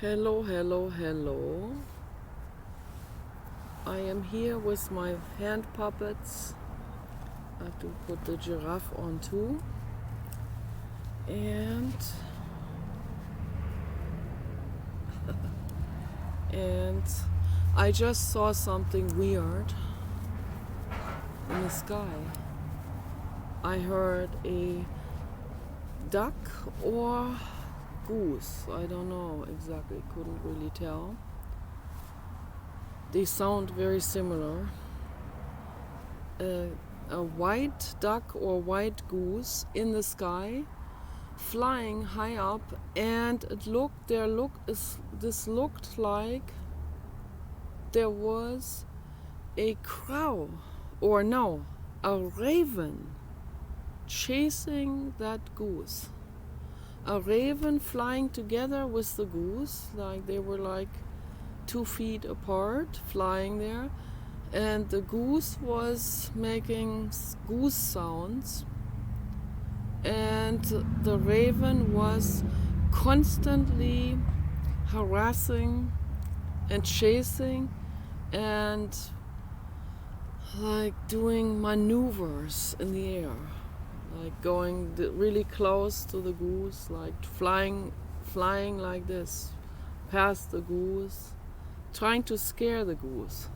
Hello, hello, hello. I am here with my hand puppets. I have to put the giraffe on too. And I just saw something weird in the sky. I heard a duck or goose. I don't know exactly, couldn't really tell. They sound very similar. A white duck or white goose in the sky, flying high up, and this looked like there was a crow, or no, a raven chasing that goose. A raven flying together with the goose, like they were like 2 feet apart, flying there, and the goose was making goose sounds, and the raven was constantly harassing and chasing and like doing maneuvers in the air, like going really close to the goose, like flying like this past the goose, trying to scare the goose.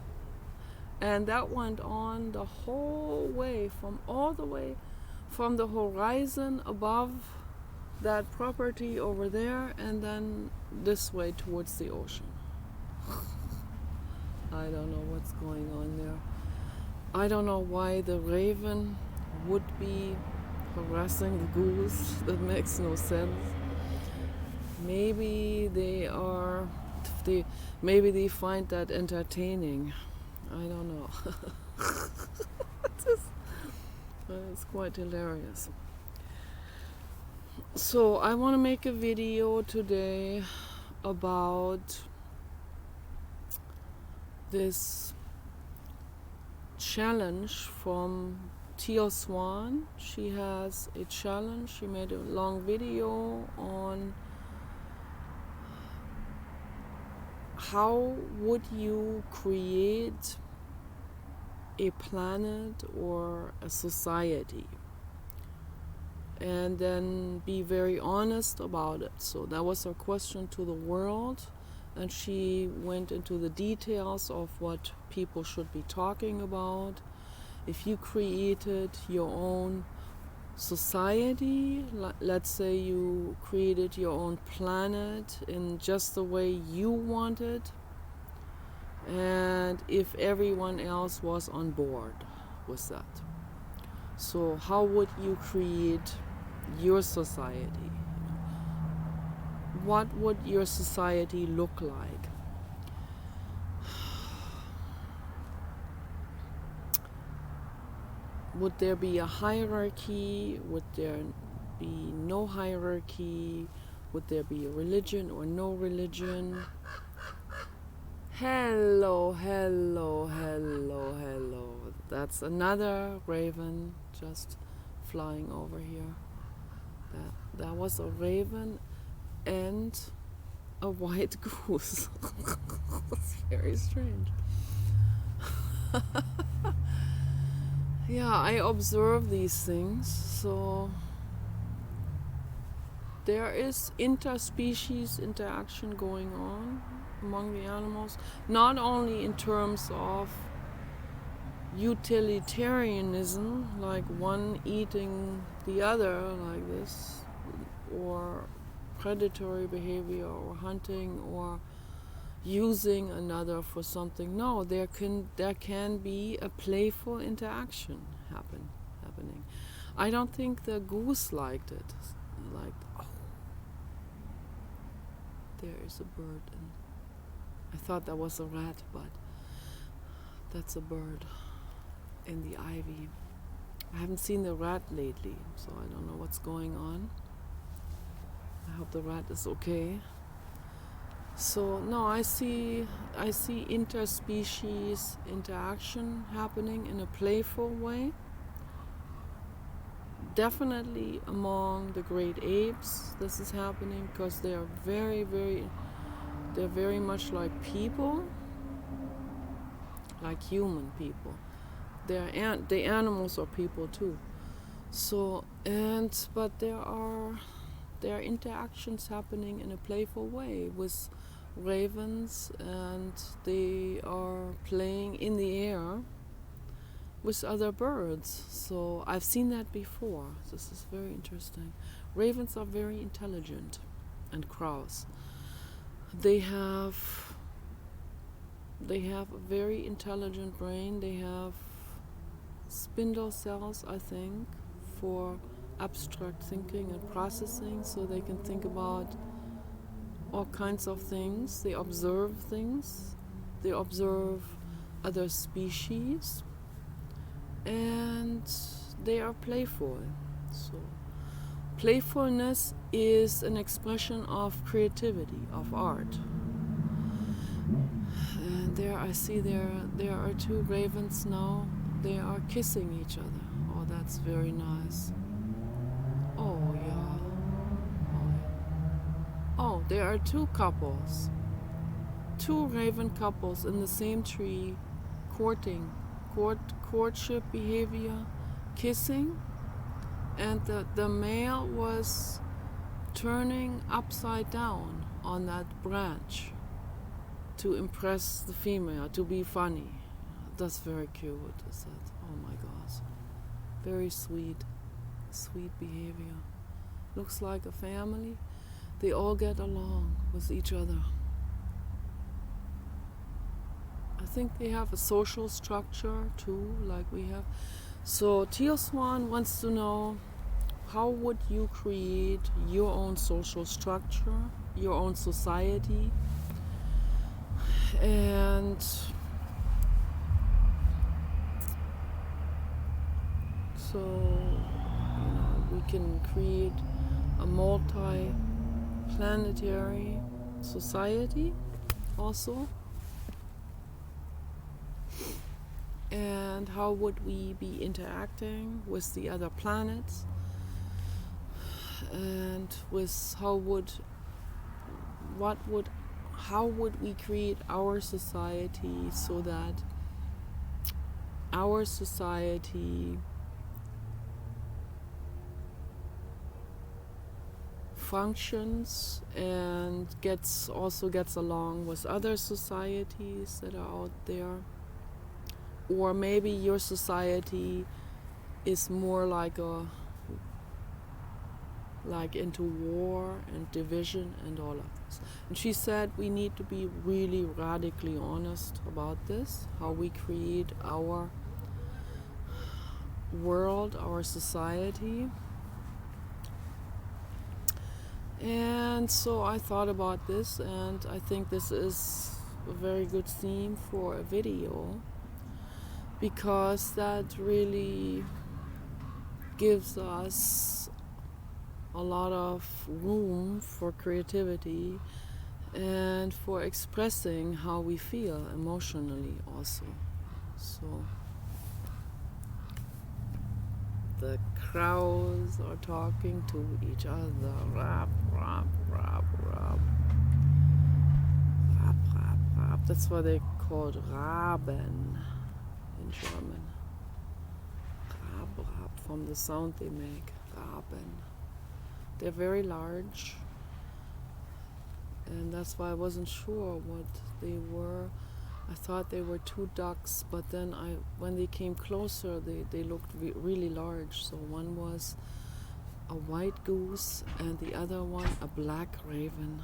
And that went on the whole way, all the way from the horizon above that property over there, and then this way towards the ocean. I don't know what's going on there. I don't know why the raven would be harassing the goose. That makes no sense. Maybe they find that entertaining. I don't know. It's quite hilarious. So I want to make a video today about this challenge from Teal Swan. She has a challenge. She made a long video on how would you create a planet or a society, and then be very honest about it. So that was her question to the world, and she went into the details of what people should be talking about. If you created your own society, let's say you created your own planet in just the way you wanted, and if everyone else was on board with that. So how would you create your society? What would your society look like? Would there be a hierarchy? Would there be no hierarchy? Would there be a religion or no religion? Hello, hello, hello, hello. That's another raven just flying over here. That was a raven and a white goose. That's very strange. Yeah, I observe these things. So there is interspecies interaction going on among the animals, not only in terms of utilitarianism, like one eating the other like this, or predatory behavior, or hunting, or using another for something. No, there can be a playful interaction happening. I don't think the goose liked it. Like, oh, there is a bird, and I thought that was a rat, but that's a bird in the ivy. I haven't seen the rat lately, so I don't know what's going on. I hope the rat is okay. So no, I see interspecies interaction happening in a playful way. Definitely among the great apes this is happening, because they are very, very They're very much like people, like human people. The animals are people too. So but there are interactions happening in a playful way with ravens, and they are playing in the air with other birds. So I've seen that before. This is very interesting. Ravens are very intelligent, and crows. They have a very intelligent brain. They have spindle cells, I think, for abstract thinking and processing, so they can think about all kinds of things. They observe things. They observe other species, and they are playful. So playfulness is an expression of creativity, of art. And there I see there are two ravens now. They are kissing each other. Oh, that's very nice. Oh, yeah. Oh, there are two couples. Two raven couples in the same tree, courting. Courtship behavior, kissing. And the male was turning upside down on that branch to impress the female, to be funny. That's very cute, is that? Oh my gosh. Very sweet behavior. Looks like a family. They all get along with each other. I think they have a social structure too, like we have. So Teal Swan wants to know, how would you create your own social structure, your own society? And so, we can create a multi-planetary society also. And how would we be interacting with the other planets? And with how would we create our society so that our society functions and gets along with other societies that are out there? Or maybe your society is more like into war and division and all of this. And she said we need to be really radically honest about this, how we create our world, our society. And so I thought about this, and I think this is a very good theme for a video, because that really gives us a lot of room for creativity and for expressing how we feel emotionally also. So the crows are talking to each other. Rap, rap, rap, rap. Rap, rap, rap. That's why they called Raben in German. Rap, rap, from the sound they make. Raben. They're very large, and that's why I wasn't sure what they were. I thought they were two ducks, but then when they came closer, they looked really large. So one was a white goose and the other one a black raven,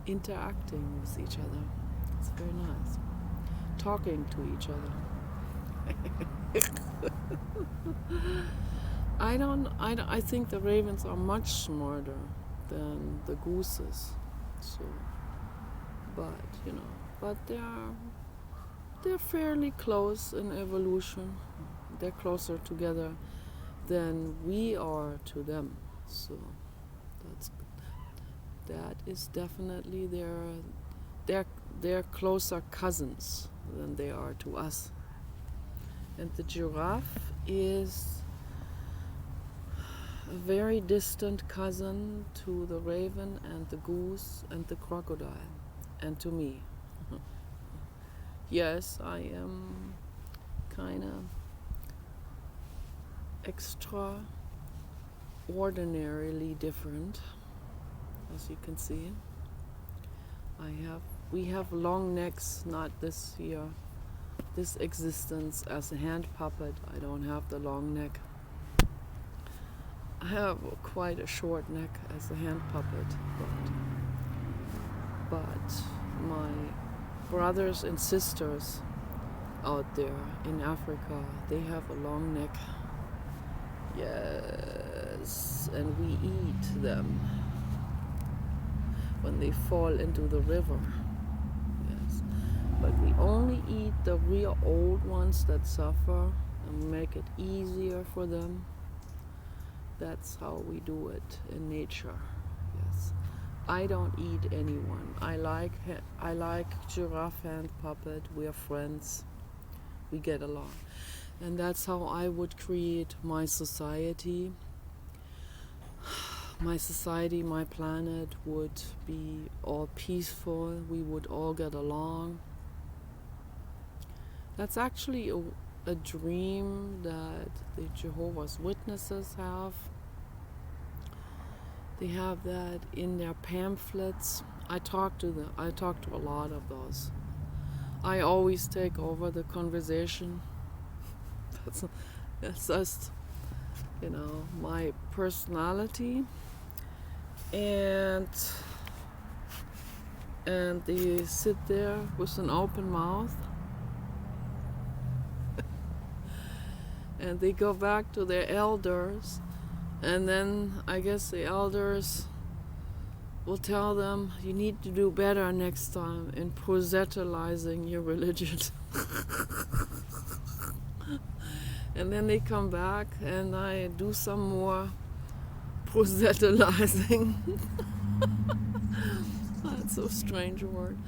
interacting with each other. It's very nice. Talking to each other. I think the ravens are much smarter than the gooses. So, but they're fairly close in evolution. They're closer together than we are to them. So that is definitely they're closer cousins than they are to us. And the giraffe is a very distant cousin to the raven and the goose and the crocodile, and to me. Yes, I am kind of extraordinarily different, as you can see. We have long necks, not this existence as a hand puppet. I don't have the long neck. I have quite a short neck as a hand puppet, but my brothers and sisters out there in Africa, they have a long neck. Yes, and we eat them when they fall into the river. Yes, but we only eat the real old ones that suffer and make it easier for them. That's how we do it in nature. Yes, I don't eat anyone. I like giraffe hand puppet. We are friends. We get along, and that's how I would create my society. My society, my planet would be all peaceful. We would all get along. That's actually a dream that the Jehovah's Witnesses have. They have that in their pamphlets. I talk to a lot of those. I always take over the conversation. That's just, my personality. And they sit there with an open mouth. And they go back to their elders, and then I guess the elders will tell them, you need to do better next time in proselytizing your religion. And then they come back and I do some more proselytizing. That's a strange word.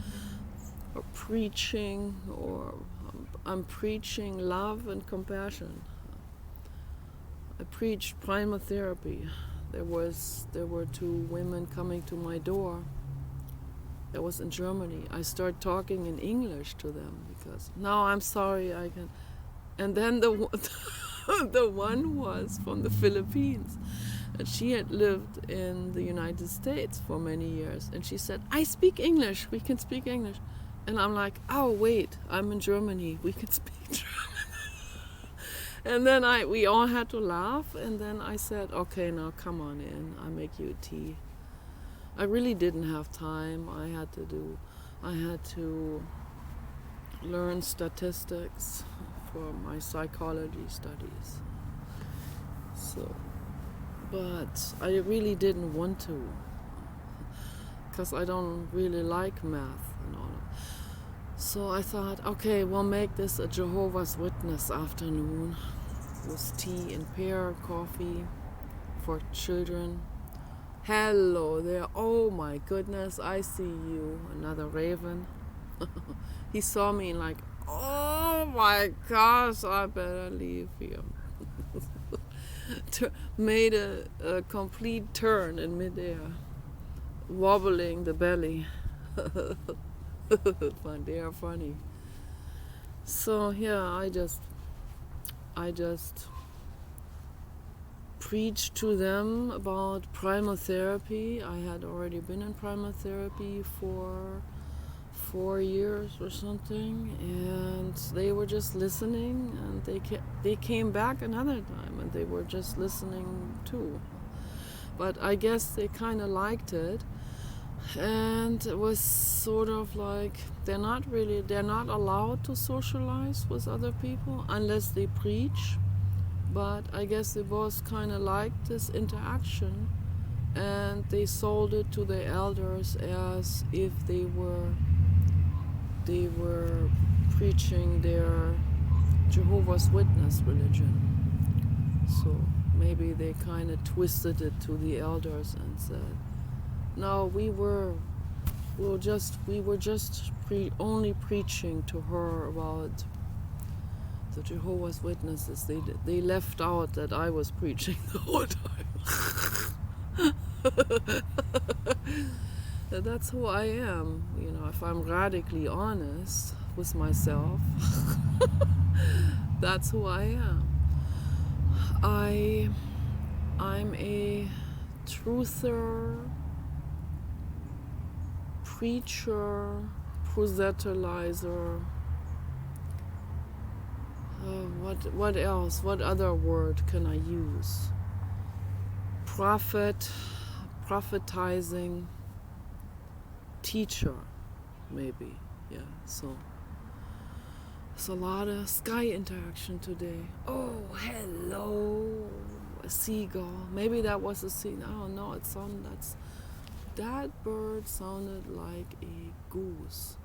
Or preaching, or I'm preaching love and compassion. I preached primal therapy. There were two women coming to my door. That was in Germany. I started talking in English to them because, no, I'm sorry, I can. And then the one was from the Philippines. And she had lived in the United States for many years. And she said, I speak English, we can speak English. And I'm like, oh wait, I'm in Germany, we can speak German. And then we all had to laugh, and then I said, okay, now come on in, I'll make you a tea. I really didn't have time. I had to learn statistics for my psychology studies. So, but I really didn't want to, because I don't really like math and all of that. So I thought, okay, we'll make this a Jehovah's Witness afternoon with tea and pear coffee for children. Hello there. Oh my goodness, I see you. Another raven. He saw me like, oh my gosh, I better leave here. Made a complete turn in midair, wobbling the belly. Fun, they are funny. So yeah, I just preached to them about primal therapy. I had already been in primal therapy for 4 years or something, and they were just listening, and they came back another time, and they were just listening too. But I guess they kind of liked it. And it was sort of like they're not allowed to socialize with other people unless they preach, but I guess they both kind of liked this interaction, and they sold it to the elders as if they were preaching their Jehovah's Witness religion. So maybe they kind of twisted it to the elders and said, no, we were just only preaching to her about the Jehovah's Witnesses. They left out that I was preaching the whole time. That's who I am. You know, if I'm radically honest with myself, that's who I am. I'm a truther, preacher, proselytizer. What else? What other word can I use? Prophet, prophetizing, teacher, maybe. Yeah. So there's a lot of sky interaction today. Oh, hello, a seagull. Maybe that was a sea. I don't know. That bird sounded like a goose.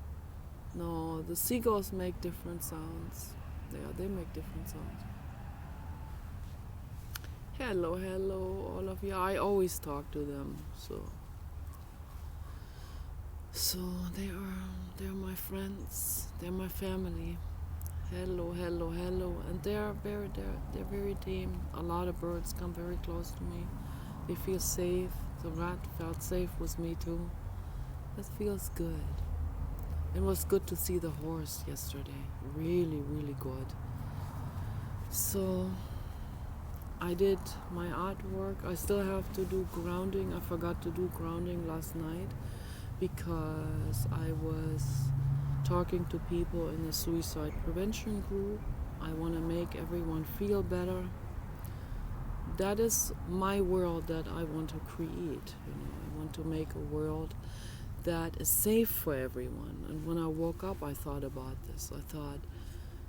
No, the seagulls make different sounds. Yeah, they make different sounds. Hello, all of you. I always talk to them, so they're my friends. They're my family. Hello, and they're very tame. A lot of birds come very close to me. They feel safe. The rat felt safe with me too. That feels good. It was good to see the horse yesterday. Really, really good. So I did my artwork. I still have to do grounding. I forgot to do grounding last night because I was talking to people in the suicide prevention group. I want to make everyone feel better. That is my world that I want to create. I want to make a world that is safe for everyone. And when I woke up, I thought about this. I thought,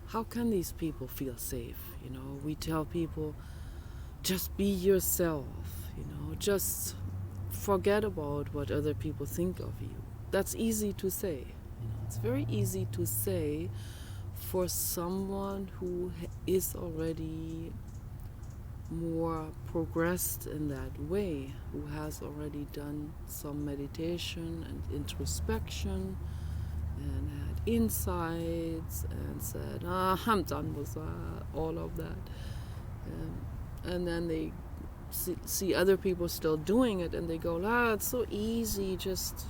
how can these people feel safe? We tell people, just be yourself. Just forget about what other people think of you. That's easy to say. It's very easy to say for someone who is already more progressed in that way, who has already done some meditation and introspection and had insights and said, I'm done with all of that. And then they see other people still doing it and they go, it's so easy, just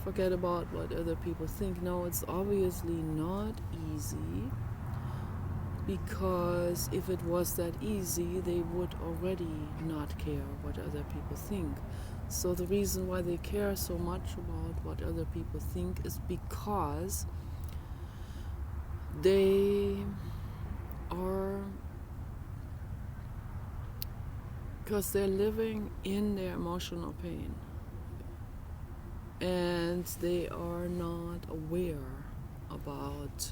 forget about what other people think. No, it's obviously not easy, because if it was that easy, they would already not care what other people think. So the reason why they care so much about what other people think is because they're living in their emotional pain. And they are not aware about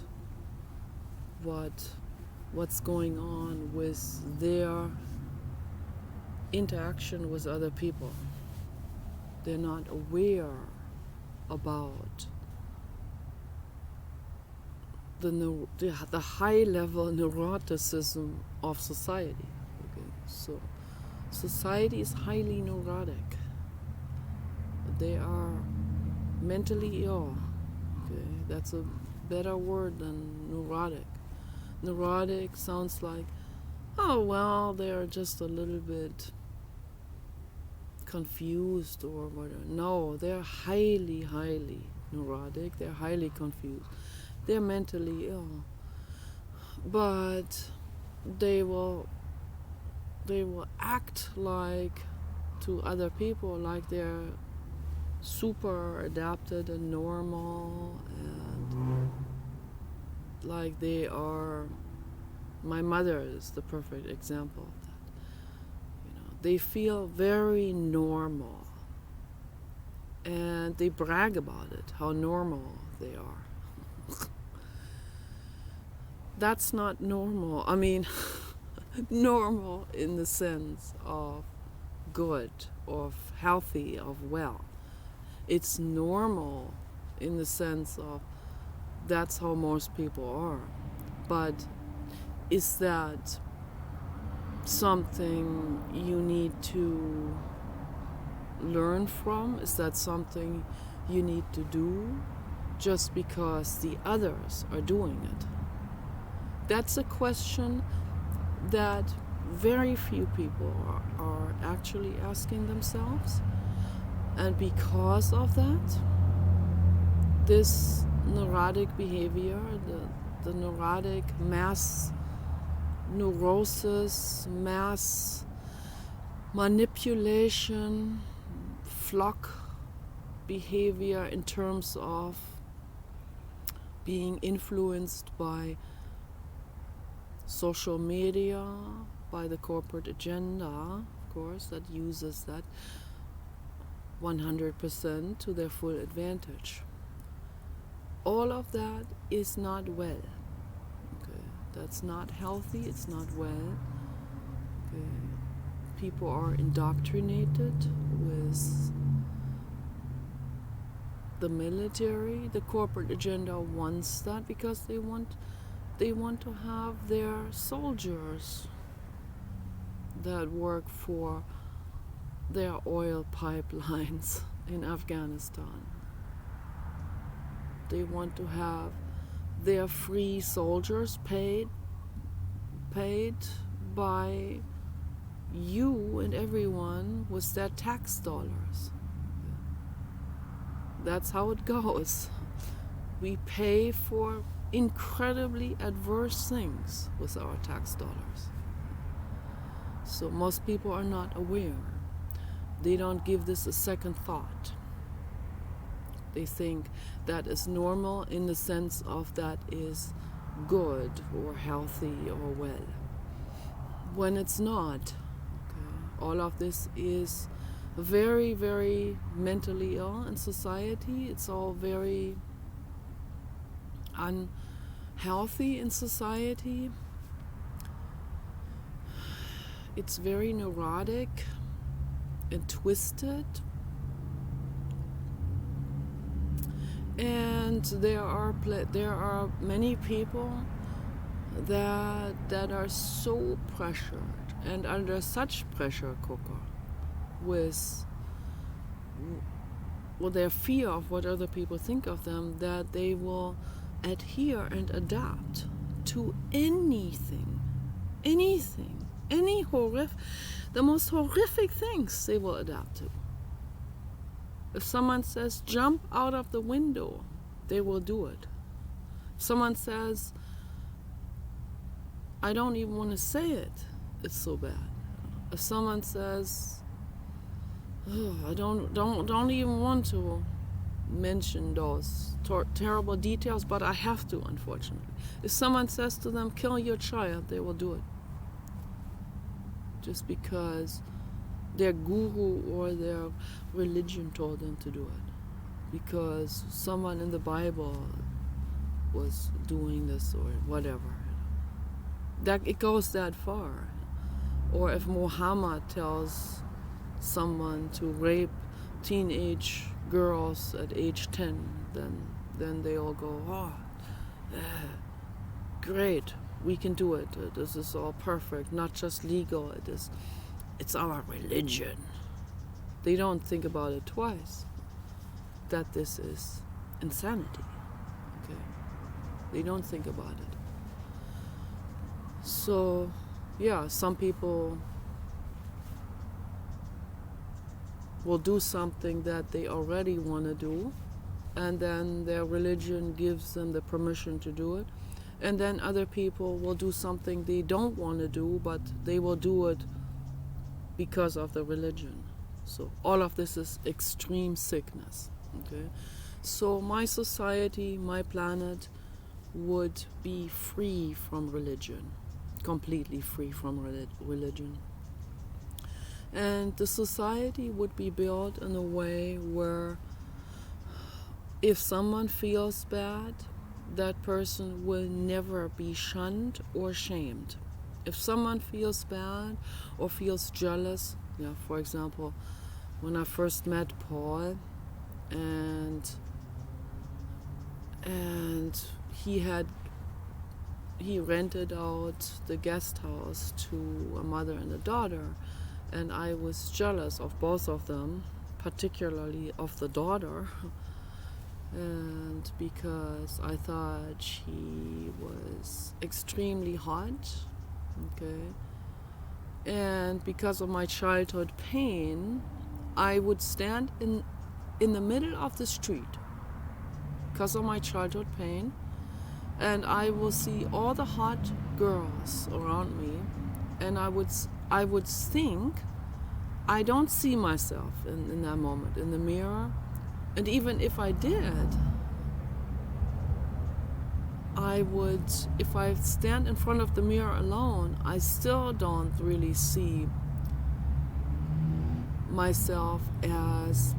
what's going on with their interaction with other people. They're not aware about the high level neuroticism of society. Okay, so society is highly neurotic. They are mentally ill. Okay, that's a better word than neurotic. Neurotic sounds like, they're just a little bit confused or whatever. No, they're highly neurotic. They're highly confused. They're mentally ill. But they will act like to other people like they're super adapted and normal, and like they are. My mother is the perfect example of that. They feel very normal, and they brag about it, how normal they are. That's not normal. I mean, normal in the sense of good, of healthy, of well. It's normal in the sense of that's how most people are. But is that something you need to learn from? Is that something you need to do just because the others are doing it? That's a question that very few people are actually asking themselves. And because of that, this neurotic behavior, the neurotic mass neurosis, mass manipulation, flock behavior in terms of being influenced by social media, by the corporate agenda, of course, that uses that 100% to their full advantage. All of that is not well. Okay? That's not healthy, it's not well. Okay? People are indoctrinated with the military. The corporate agenda wants that because they want to have their soldiers that work for their oil pipelines in Afghanistan. They want to have their free soldiers paid by you and everyone with their tax dollars. That's how it goes. We pay for incredibly adverse things with our tax dollars. So most people are not aware. They don't give this a second thought. They think that is normal in the sense of that is good or healthy or well. When it's not, okay, all of this is very, very mentally ill in society. It's all very unhealthy in society. It's very neurotic and twisted. And there are many people that are so pressured and under such pressure cooker with their fear of what other people think of them, that they will adhere and adapt to anything, the most horrific things they will adapt to. If someone says jump out of the window, they will do it. If someone says, I don't even want to say it, it's so bad. If someone says, oh, I don't even want to mention those terrible details, but I have to, unfortunately. If someone says to them, kill your child, they will do it. Just because their guru or their religion told them to do it. Because someone in the Bible was doing this or whatever. That it goes that far. Or if Muhammad tells someone to rape teenage girls at age 10, then they all go, oh, great, we can do it. This is all perfect, not just legal. It's our religion. They don't think about it twice, that this is insanity. Okay, they don't think about it. So, yeah, some people will do something that they already want to do, and then their religion gives them the permission to do it. And then other people will do something they don't want to do, but they will do it because of the religion. So all of this is extreme sickness. Okay, so my society, my planet would be free from religion, completely free from religion. And the society would be built in a way where if someone feels bad, that person will never be shunned or shamed. If someone feels bad or feels jealous, for example, when I first met Paul and he rented out the guest house to a mother and a daughter, and I was jealous of both of them, particularly of the daughter, and because I thought she was extremely hot, okay, And because of my childhood pain, I would stand in the middle of the street because of my childhood pain, and I will see all the hot girls around me, and I would think, I don't see myself in that moment in the mirror, and even if I did, if I stand in front of the mirror alone, I still don't really see myself as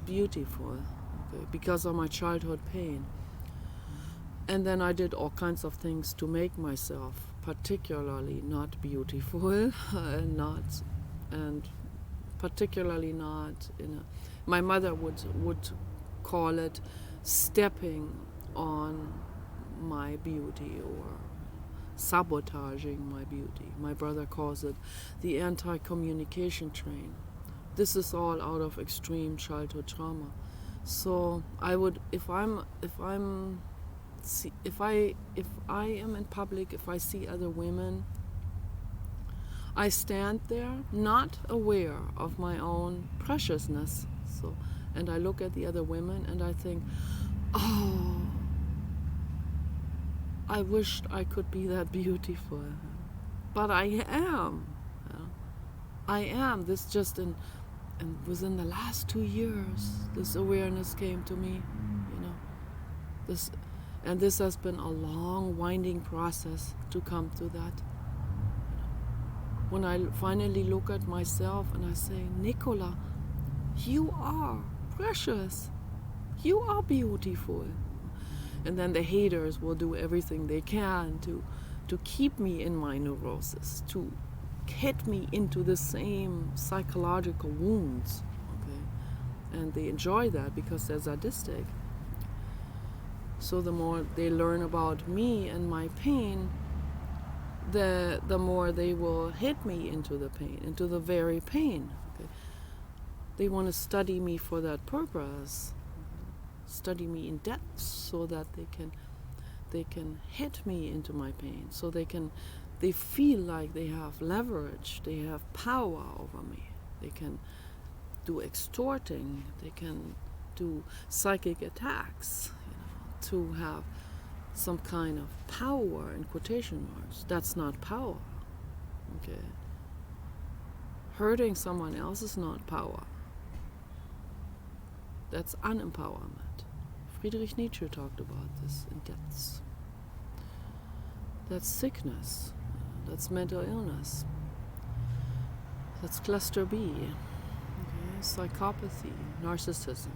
beautiful, okay, because of my childhood pain. And then I did all kinds of things to make myself particularly not beautiful, and particularly not in a. My mother would call it stepping on my beauty or sabotaging my beauty. My brother calls it the anti-communication train. This is all out of extreme childhood trauma. So I would, if I am in public, if I see other women, I stand there not aware of my own preciousness. So, and I look at the other women and I think, oh, I wished I could be that beautiful, but I am. I am. This just and within the last 2 years, this awareness came to me. This has been a long, winding process to come to that. When I finally look at myself and I say, Nicola, you are precious. You are beautiful. And then the haters will do everything they can to keep me in my neurosis, to hit me into the same psychological wounds. Okay? And they enjoy that because they're sadistic. So the more they learn about me and my pain, the more they will hit me into the pain, into the very pain. Okay? They want to study me for that purpose, study me in depth, so that they can hit me into my pain, so they feel like they have leverage, they have power over me. They can do extorting, they can do psychic attacks, to have some kind of power in quotation marks. That's not power. Okay. Hurting someone else is not power. That's unempowerment. Friedrich Nietzsche talked about this in depth. That's sickness. That's mental illness. That's cluster B. Okay. Psychopathy, narcissism,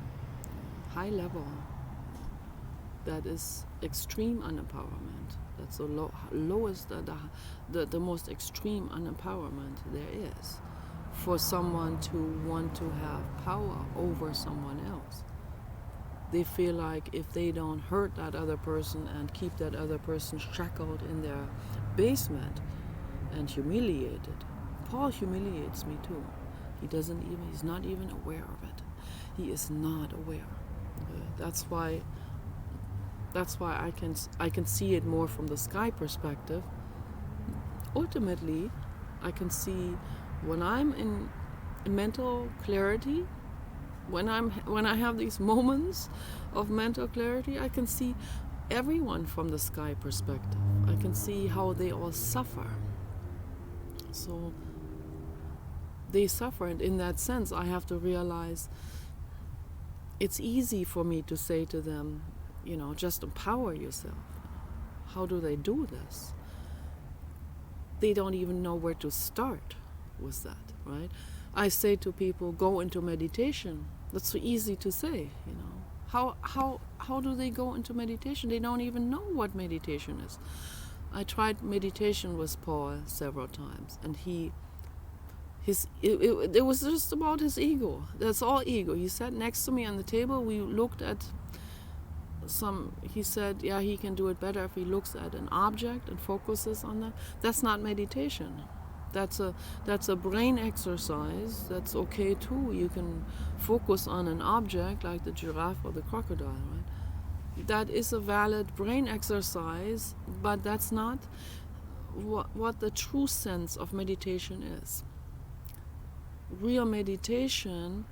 high level. That is extreme unempowerment. That's the lowest, the most extreme unempowerment there is, for someone to want to have power over someone else. They feel like if they don't hurt that other person and keep that other person shackled in their basement and humiliated. Paul humiliates me too. He's not even aware of it. He is not aware. That's why I can see it more from the sky perspective. Ultimately, I can see when I'm in mental clarity, when I have these moments of mental clarity, I can see everyone from the sky perspective. I can see how they all suffer. So they suffer, and in that sense, I have to realize it's easy for me to say to them, just empower yourself. How do they do this? They don't even know where to start with that, right? I say to people, go into meditation. That's so easy to say, How do they go into meditation? They don't even know what meditation is. I tried meditation with Paul several times, and it was just about his ego. That's all ego. He sat next to me on the table. We looked at he said, yeah, he can do it better if he looks at an object and focuses on that. That's not meditation. That's a brain exercise. That's okay too. You can focus on an object like the giraffe or the crocodile, right? That is a valid brain exercise, but that's not what the true sense of meditation is. Real meditation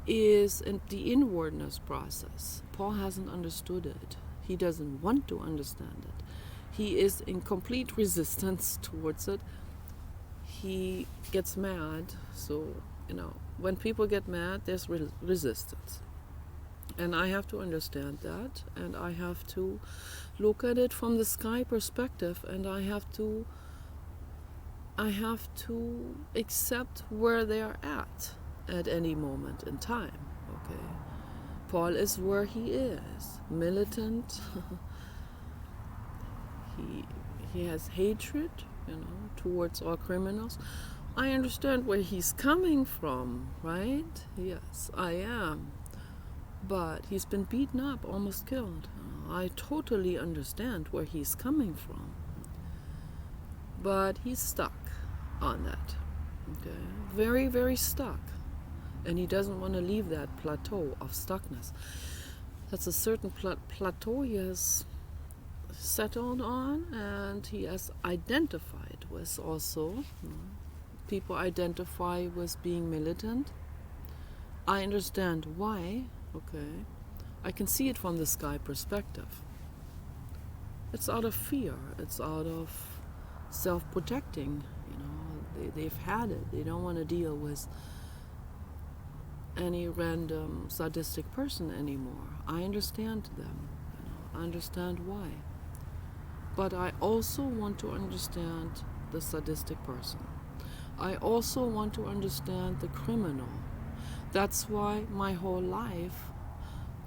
is the inwardness process. Paul hasn't understood it. He doesn't want to understand it. He is in complete resistance towards it. He gets mad. So, when people get mad, there's resistance. And I have to understand that, and I have to look at it from the sky perspective, and I have to accept where they are at any moment in time. Okay, Paul is where he is, militant. he has hatred, towards all criminals. I understand where he's coming from, right? Yes, I am. But he's been beaten up, almost killed. I totally understand where he's coming from. But he's stuck on that. Okay? Very, very stuck. And he doesn't want to leave that plateau of stuckness. That's a certain plateau he has settled on, and he has identified with also. People identify with being militant. I understand why. Okay, I can see it from the sky perspective. It's out of fear. It's out of self-protecting. They've had it. They don't want to deal with any random sadistic person anymore. I understand them. I understand why. But I also want to understand the sadistic person. I also want to understand the criminal. That's why my whole life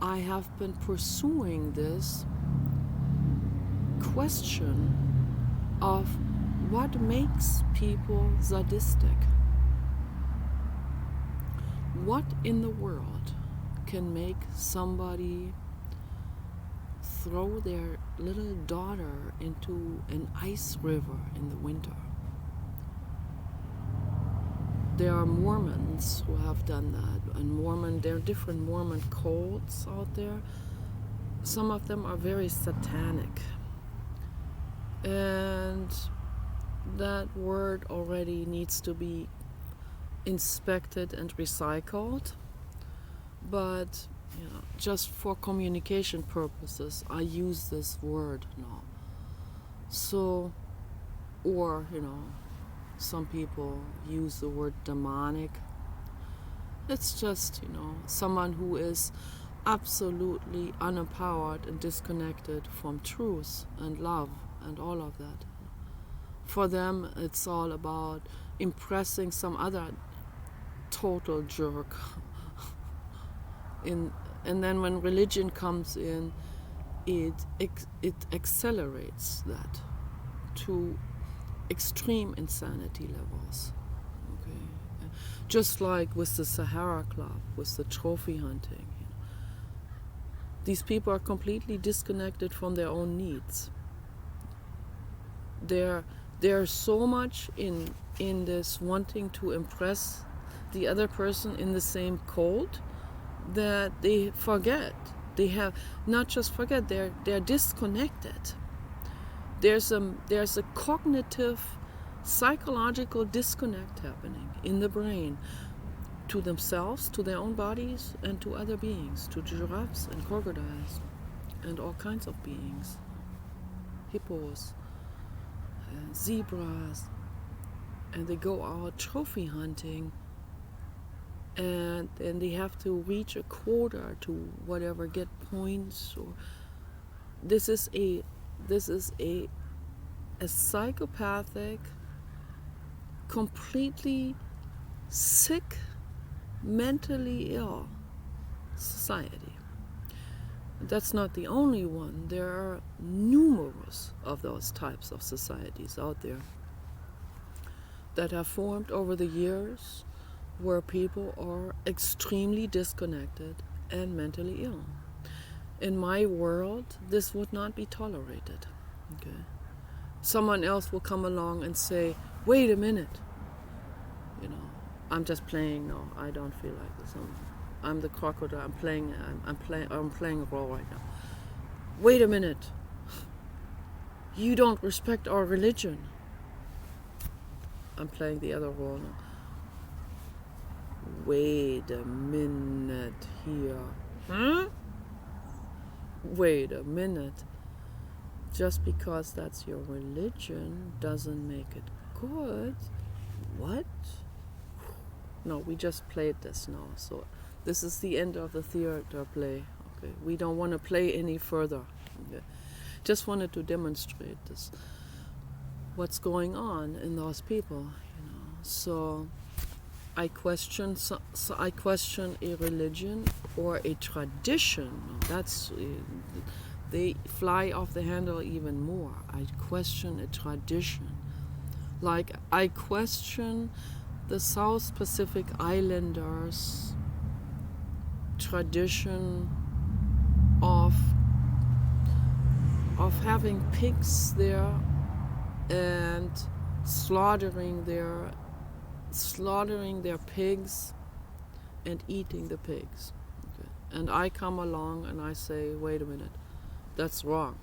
I have been pursuing this question of what makes people sadistic. What in the world can make somebody throw their little daughter into an ice river in the winter? There are Mormons who have done that, and there are different Mormon cults out there. Some of them are very satanic, and that word already needs to be inspected and recycled. But just for communication purposes, I use this word now. So, or some people use the word demonic. It's just, someone who is absolutely unempowered and disconnected from truth and love and all of that. For them, it's all about impressing some other total jerk. And then when religion comes in, it accelerates that to extreme insanity levels. Okay, just like with the Sahara Club, with the trophy hunting. These people are completely disconnected from their own needs. They're so much in this wanting to impress the other person in the same cult that they forget. They have not just forget. They're disconnected. There's a cognitive, psychological disconnect happening in the brain to themselves, to their own bodies, and to other beings, to giraffes and crocodiles, and all kinds of beings, hippos, zebras, and they go out trophy hunting, and then they have to reach a quota to whatever, get points, or this is a psychopathic, completely sick, mentally ill society. That's not the only one. There are numerous of those types of societies out there that have formed over the years where people are extremely disconnected and mentally ill. In my world, this would not be tolerated. Okay? Someone else will come along and say, wait a minute, I'm just playing. No, I don't feel like this. I'm the crocodile. I'm playing a role right now. Wait a minute. You don't respect our religion. I'm playing the other role now. Wait a minute here. Wait a minute. Just because that's your religion doesn't make it good. What? No, we just played this now. So this is the end of the theater play. Okay, we don't want to play any further. Okay. Just wanted to demonstrate this. What's going on in those people, So I question I question a religion or a tradition. That's they fly off the handle even more. I question a tradition. Like I question the South Pacific Islanders' tradition of having pigs there and slaughtering their pigs and eating the pigs. Okay. And I come along and I say, wait a minute, that's wrong.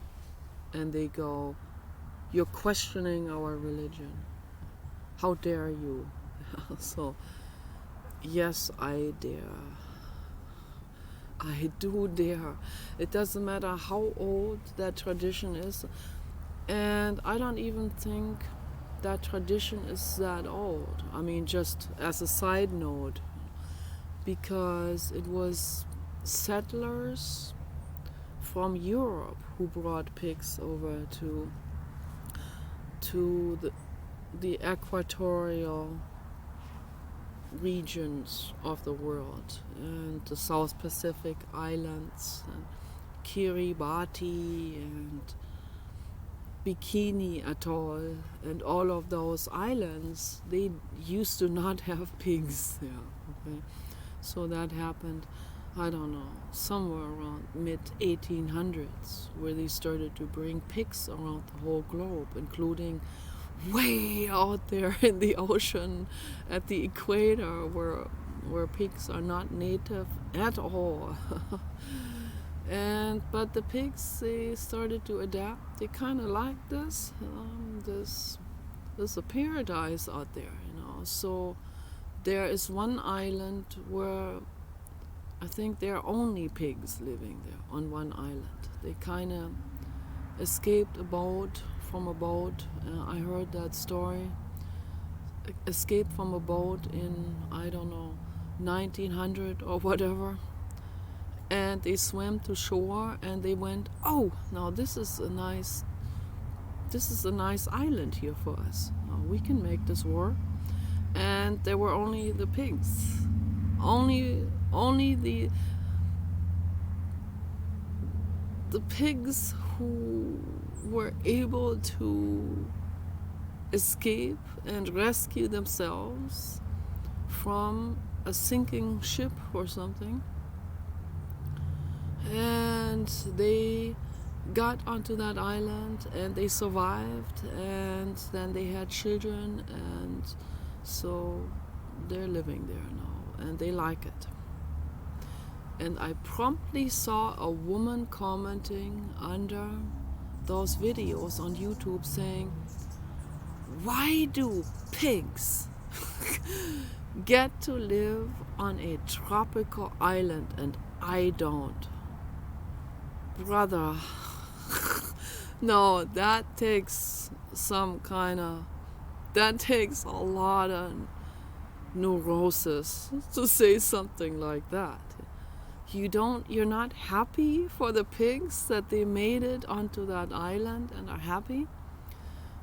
And they go, you're questioning our religion. How dare you? So, yes, I dare. I do dare. It doesn't matter how old that tradition is. And I don't even think that tradition is that old. I mean, just as a side note, because it was settlers from Europe who brought pigs over to the equatorial regions of the world and the South Pacific Islands and Kiribati and Bikini Atoll and all of those islands. They used to not have pigs there. Okay? So that happened, I don't know, somewhere around mid-1800s, where they started to bring pigs around the whole globe, including way out there in the ocean at the equator where pigs are not native at all. But the pigs, they started to adapt. They kind of like this. There's a paradise out there, So there is one island where I think there are only pigs living there on one island. They kind of escaped from a boat. I heard that story. Escaped from a boat in, I don't know, 1900 or whatever. And they swam to shore and they went, oh, now this is a nice island here for us. We can make this work. And there were only the pigs. Only the pigs who were able to escape and rescue themselves from a sinking ship or something. And they got onto that island and they survived, and then they had children, and so they're living there now and they like it. And I promptly saw a woman commenting under those videos on YouTube saying, why do pigs get to live on a tropical island and I don't? Brother, no, that takes a lot of neurosis to say something like that. You're not happy for the pigs that they made it onto that island and are happy?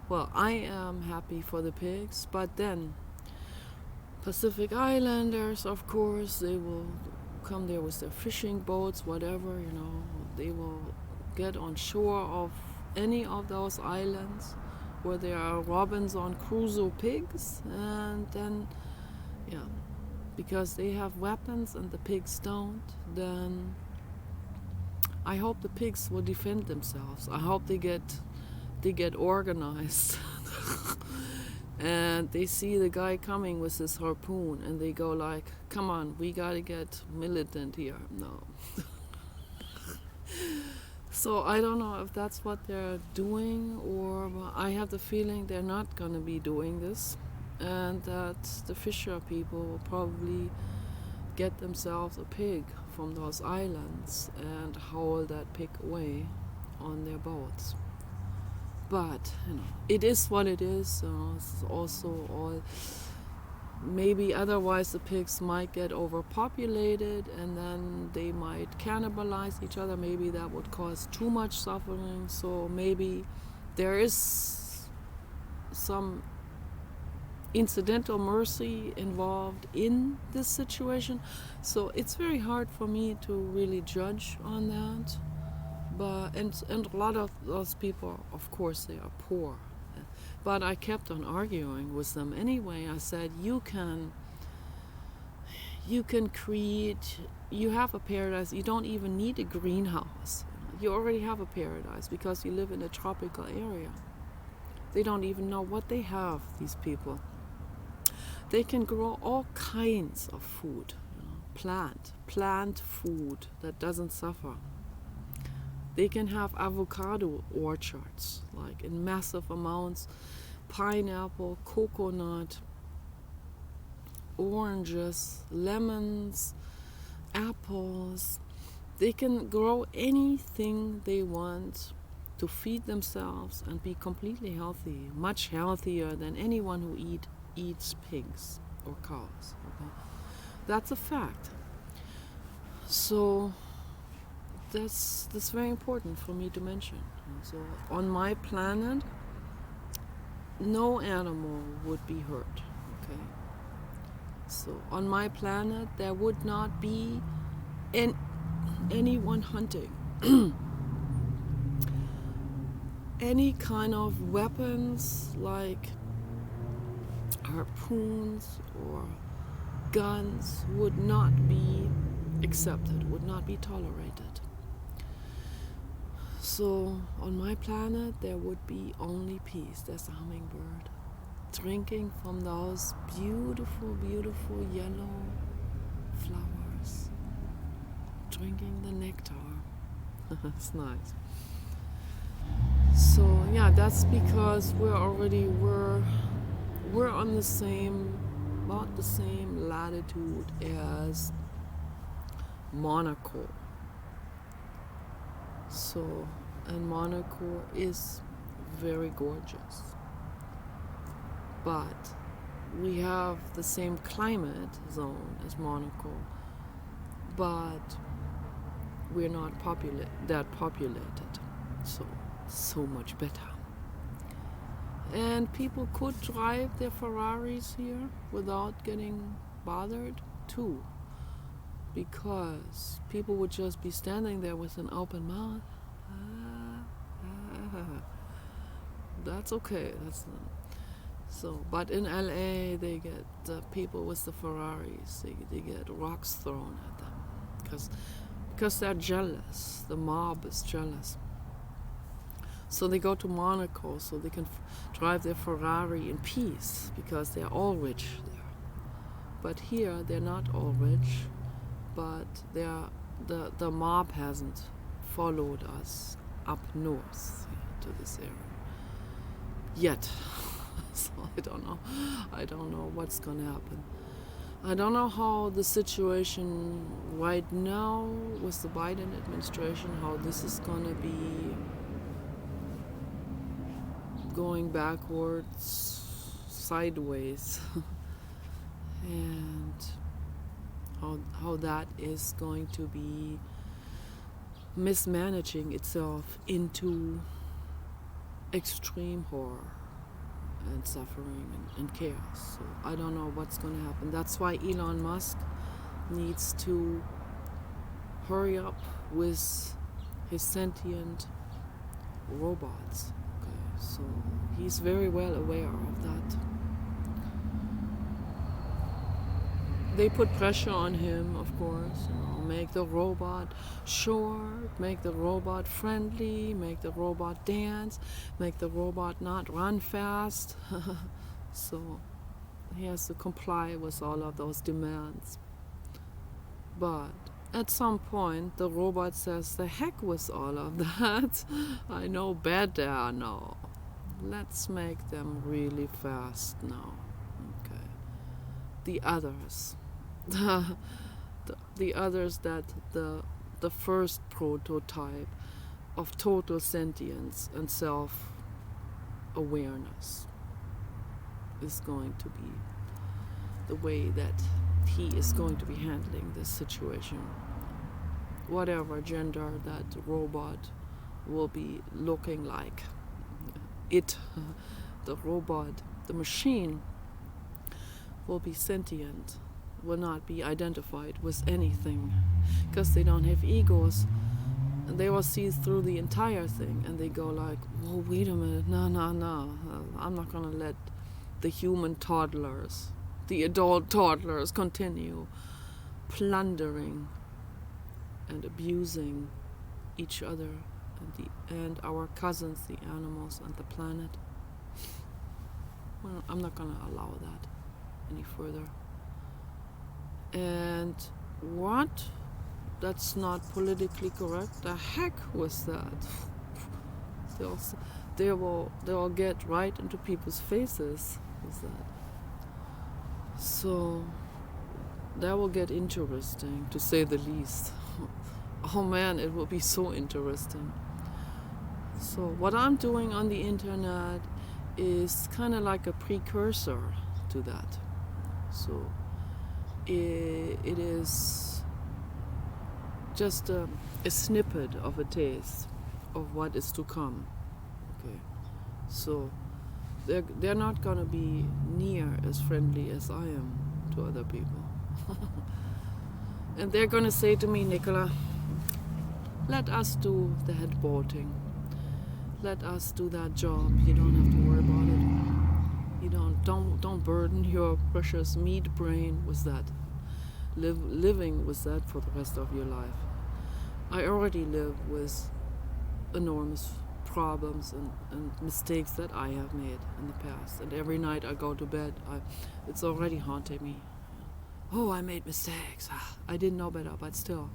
Well, I am happy for the pigs, but then Pacific Islanders, of course, they will come there with their fishing boats, whatever, they will get on shore of any of those islands where there are Robinson Crusoe pigs, and then, because they have weapons and the pigs don't, then I hope the pigs will defend themselves. I hope they get organized. And they see the guy coming with his harpoon and they go like, come on, we gotta get militant here. No. So I don't know if that's what they're doing, or I have the feeling they're not gonna be doing this. and that the fisher people will probably get themselves a pig from those islands and haul that pig away on their boats. But it is what it is. So it's also all. Maybe otherwise the pigs might get overpopulated and then they might cannibalize each other. Maybe that would cause too much suffering. So maybe there is some incidental mercy involved in this situation. So it's very hard for me to really judge on that. But and a lot of those people, of course, they are poor. But I kept on arguing with them anyway. I said, you can create, you have a paradise. You don't even need a greenhouse. You already have a paradise because you live in a tropical area. They don't even know what they have, these people. They can grow all kinds of food, plant food that doesn't suffer. They can have avocado orchards, like in massive amounts, pineapple, coconut, oranges, lemons, apples. They can grow anything they want to feed themselves and be completely healthy, much healthier than anyone who eats pigs or cows. Okay? That's a fact. So that's very important for me to mention. So on my planet, no animal would be hurt. Okay. So on my planet, there would not be anyone hunting. Any kind of weapons like harpoons or guns would not be accepted, would not be tolerated. So on my planet there would be only peace. There's a hummingbird drinking from those beautiful, beautiful yellow flowers, drinking the nectar. It's nice. So yeah, that's because we're on the same, about the same latitude as Monaco. So, and Monaco is very gorgeous. But we have the same climate zone as Monaco, but we're not that populated. So much better. And people could drive their Ferraris here without getting bothered too, because people would just be standing there with an open mouth. That's okay. But in LA, they get the people with the Ferraris. They get rocks thrown at them because they're jealous. The mob is jealous. So they go to Monaco so they can drive their Ferrari in peace because they're all rich there. But here they're not all rich, but the mob hasn't followed us up north to this area yet. So I don't know what's gonna happen. I don't know how the situation right now with the Biden administration, how this is gonna be going backwards, sideways, and how that is going to be mismanaging itself into extreme horror and suffering and chaos. So I don't know what's going to happen. That's why Elon Musk needs to hurry up with his sentient robots. Okay, so he's very well aware of that. They put pressure on him, of course, make the robot short, make the robot friendly, make the robot dance, make the robot not run fast. So he has to comply with all of those demands. But at some point, the robot says, the heck with all of that. I know better now. Let's make them really fast now. the others, the others that the first prototype of total sentience and self-awareness is going to be the way that he is going to be handling this situation. Whatever gender that robot will be looking like. The robot, the machine, will be sentient, will not be identified with anything, because they don't have egos. And they will see through the entire thing, and they go like, whoa, wait a minute, no, I'm not going to let the human toddlers, the adult toddlers, continue plundering and abusing each other and our cousins, the animals, and the planet. Well, I'm not going to allow that any further. And what? That's not politically correct. The heck was that? They'll get right into people's faces with that. So that will get interesting, to say the least. Oh man, it will be so interesting. So what I'm doing on the internet is kind of like a precursor to that. So it is just a snippet of a taste of what is to come. Okay, so they're not gonna be near as friendly as I am to other people. And they're gonna say to me, Nicola, let us do the head bolting. Let us do that job. You don't have to worry about it. You don't burden your precious meat brain with that. Living with that for the rest of your life. I already live with enormous problems and mistakes that I have made in the past. And every night I go to bed, it's already haunting me. Oh, I made mistakes. I didn't know better, but still.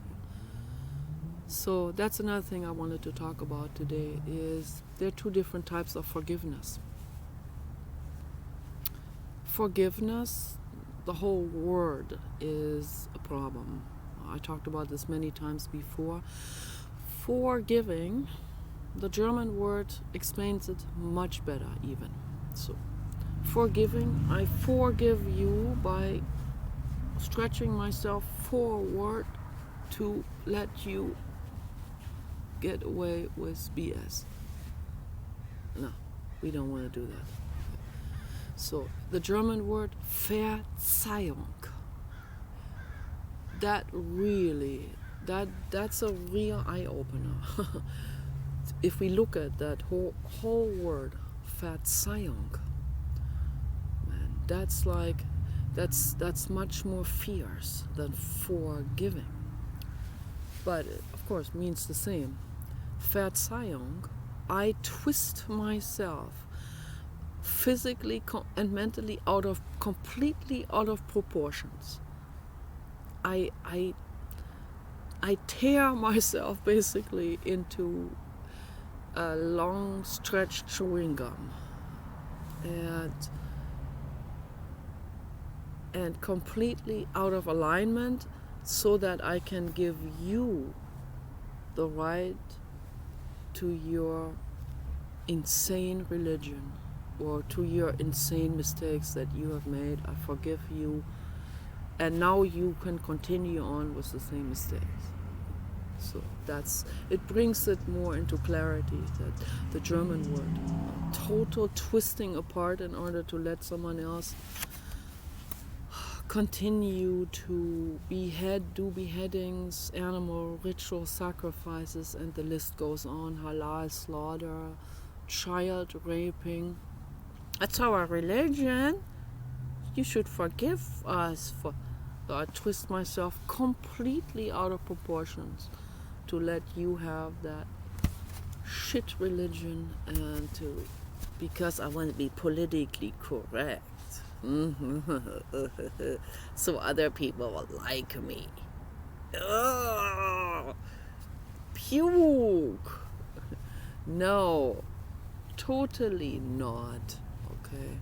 So that's another thing I wanted to talk about today, is there are two different types of forgiveness. Forgiveness, the whole word is a problem. I talked about this many times before. Forgiving, the German word explains it much better even. So, forgiving, I forgive you by stretching myself forward to let you get away with BS. No, we don't want to do that. So the German word Verzeihung, that's a real eye-opener. If we look at that whole word, Verzeihung, man, that's much more fierce than forgiving. But it, of course, means the same. Verzeihung, I twist myself physically and mentally completely out of proportions. I tear myself basically into a long stretched chewing gum and completely out of alignment, so that I can give you the right to your insane religion or to your insane mistakes that you have made. I forgive you, and now you can continue on with the same mistakes. So it brings it more into clarity, that the German word, total twisting apart in order to let someone else continue to do beheadings, animal ritual sacrifices, and the list goes on, halal slaughter, child raping. That's our religion. You should forgive us for. So I twist myself completely out of proportions to let you have that shit religion, and because I want to be politically correct. So other people will like me. Oh, puke. No, totally not. Okay.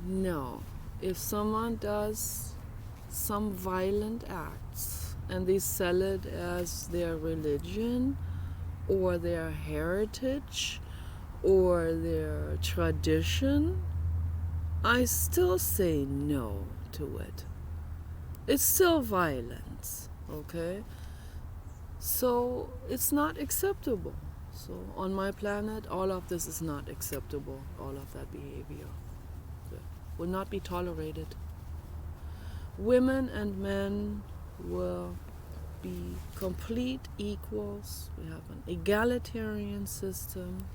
no. If someone does some violent acts and they sell it as their religion or their heritage or their tradition, I still say no to it. It's still violence, okay? So it's not acceptable. So on my planet, all of this is not acceptable, all of that behavior. Okay? Will not be tolerated. Women and men will be complete equals. We have an egalitarian system,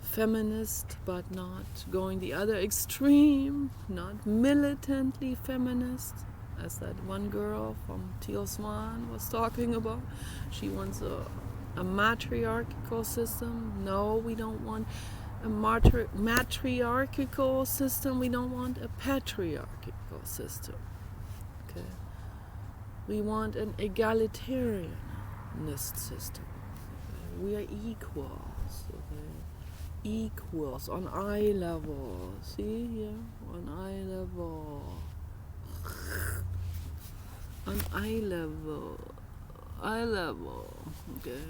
feminist but not going the other extreme, not militantly feminist, as that one girl from Teal Swan was talking about. She wants a matriarchal system. No, we don't want a matriarchal system. We don't want a patriarchal system. Okay, we want an egalitarianist system. Okay? We are equals. Okay, equals on eye level. See here, on eye level. On eye level. Eye level. Okay.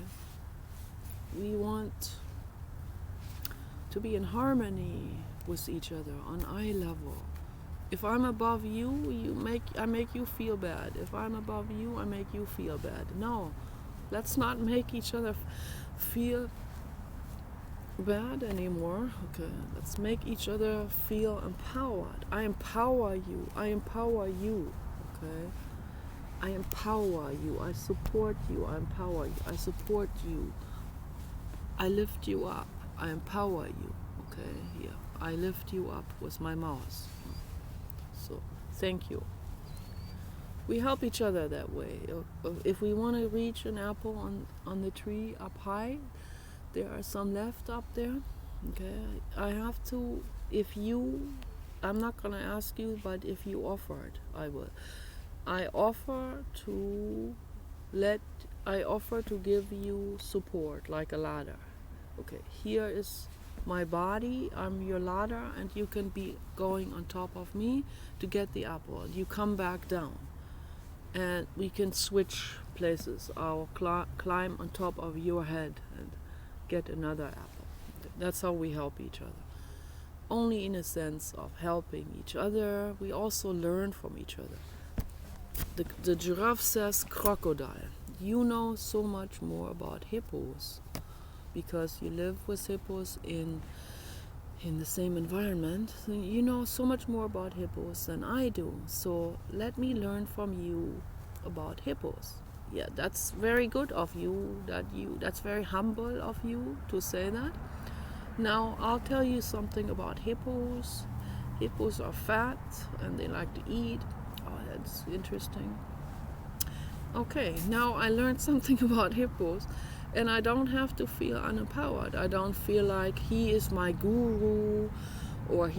We want to be in harmony with each other on eye level. If I'm above you, I make you feel bad. If I'm above you, I make you feel bad. No, let's not make each other feel bad anymore. Okay, let's make each other feel empowered. I empower you. I empower you. Okay, I empower you. I support you. I empower you. I support you. I lift you up. I empower you. Okay, here. I lift you up with my mouse. So, thank you. We help each other that way. If we want to reach an apple on the tree up high, there are some left up there. Okay, I have to, I'm not going to ask you, but if you offered, I will. I offer to give you support like a ladder. Okay, here is my body, I'm your ladder, and you can be going on top of me to get the apple. You come back down, and we can switch places. I'll climb on top of your head and get another apple. That's how we help each other. Only in a sense of helping each other, we also learn from each other. The giraffe says crocodile. You know so much more about hippos because you live with hippos in the same environment. You know so much more about hippos than I do. So let me learn from you about hippos. Yeah, that's very good of you. That's very humble of you to say that. Now I'll tell you something about hippos. Hippos are fat and they like to eat. Oh, that's interesting. Okay, now I learned something about hippos, and I don't have to feel unempowered. I don't feel like he is my guru, or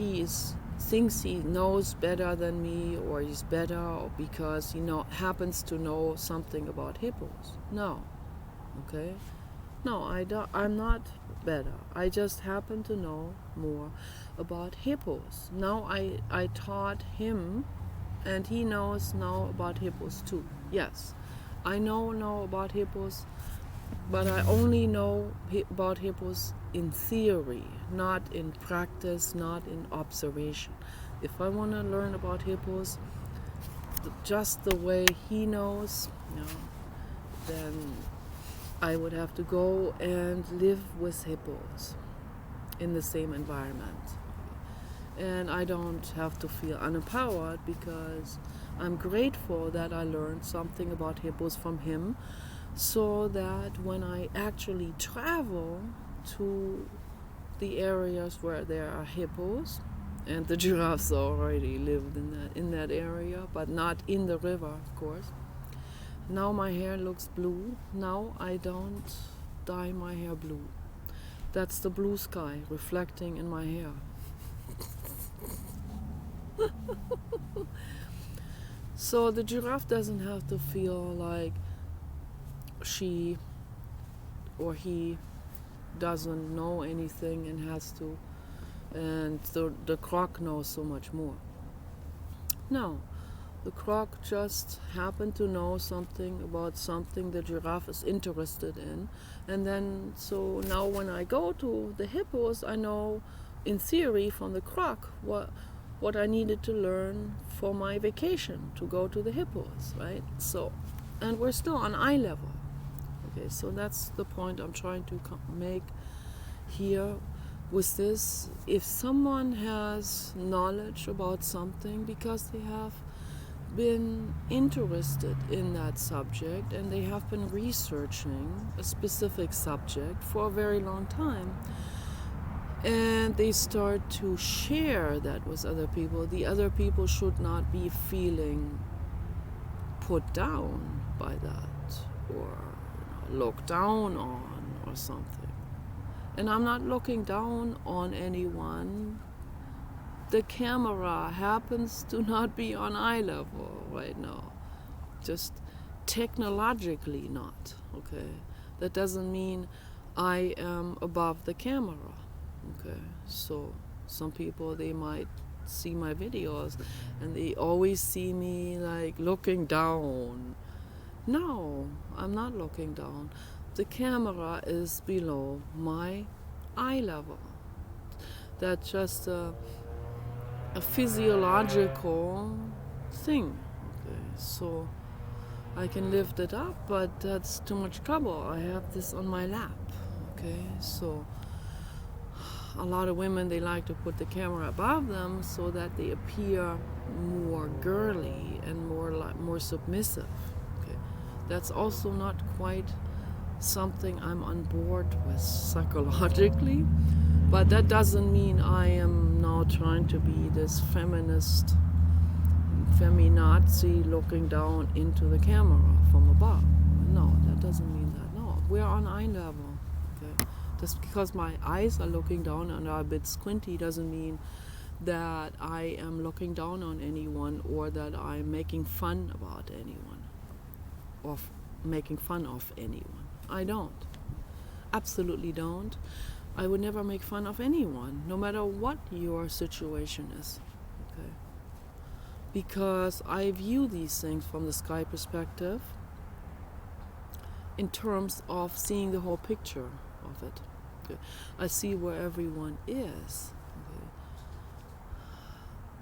thinks he knows better than me, or he's better or because he happens to know something about hippos. No, okay, no, I'm not better. I just happen to know more about hippos. Now I taught him, and he knows now about hippos too. Yes, I know about hippos, but I only know about hippos in theory, not in practice, not in observation. If I want to learn about hippos just the way he knows, then I would have to go and live with hippos in the same environment. And I don't have to feel unempowered because I'm grateful that I learned something about hippos from him, so that when I actually travel to the areas where there are hippos, and the giraffes already lived in that area, but not in the river, of course. Now my hair looks blue. Now I don't dye my hair blue. That's the blue sky reflecting in my hair. So the giraffe doesn't have to feel like she or he doesn't know anything and has to and the croc knows so much more. No, the croc just happened to know something about something the giraffe is interested in, and then so now when I go to the hippos, I know in theory from the croc what I needed to learn for my vacation to go to the hippos, right? So, and we're still on eye level. Okay, so that's the point I'm trying to make here with this. If someone has knowledge about something because they have been interested in that subject and they have been researching a specific subject for a very long time, and they start to share that with other people, the other people should not be feeling put down by that or looked down on or something. And I'm not looking down on anyone. The camera happens to not be on eye level right now. Just technologically not, okay? That doesn't mean I am above the camera, okay? So some people, they might see my videos and they always see me like looking down. No, I'm not looking down. The camera is below my eye level. That's just a physiological thing. Okay, so I can lift it up, but that's too much trouble. I have this on my lap. Okay, so a lot of women, they like to put the camera above them so that they appear more girly and more submissive. Okay, that's also not quite something I'm on board with psychologically, but that doesn't mean I am now trying to be this feminist feminazi looking down into the camera from above. No, that doesn't mean that. No, we're on eye level. Okay, just because my eyes are looking down and are a bit squinty doesn't mean that I am looking down on anyone or that I'm making fun about anyone or making fun of anyone. I don't. Absolutely don't. I would never make fun of anyone, no matter what your situation is. Okay? Because I view these things from the sky perspective in terms of seeing the whole picture of it. Okay? I see where everyone is. Okay?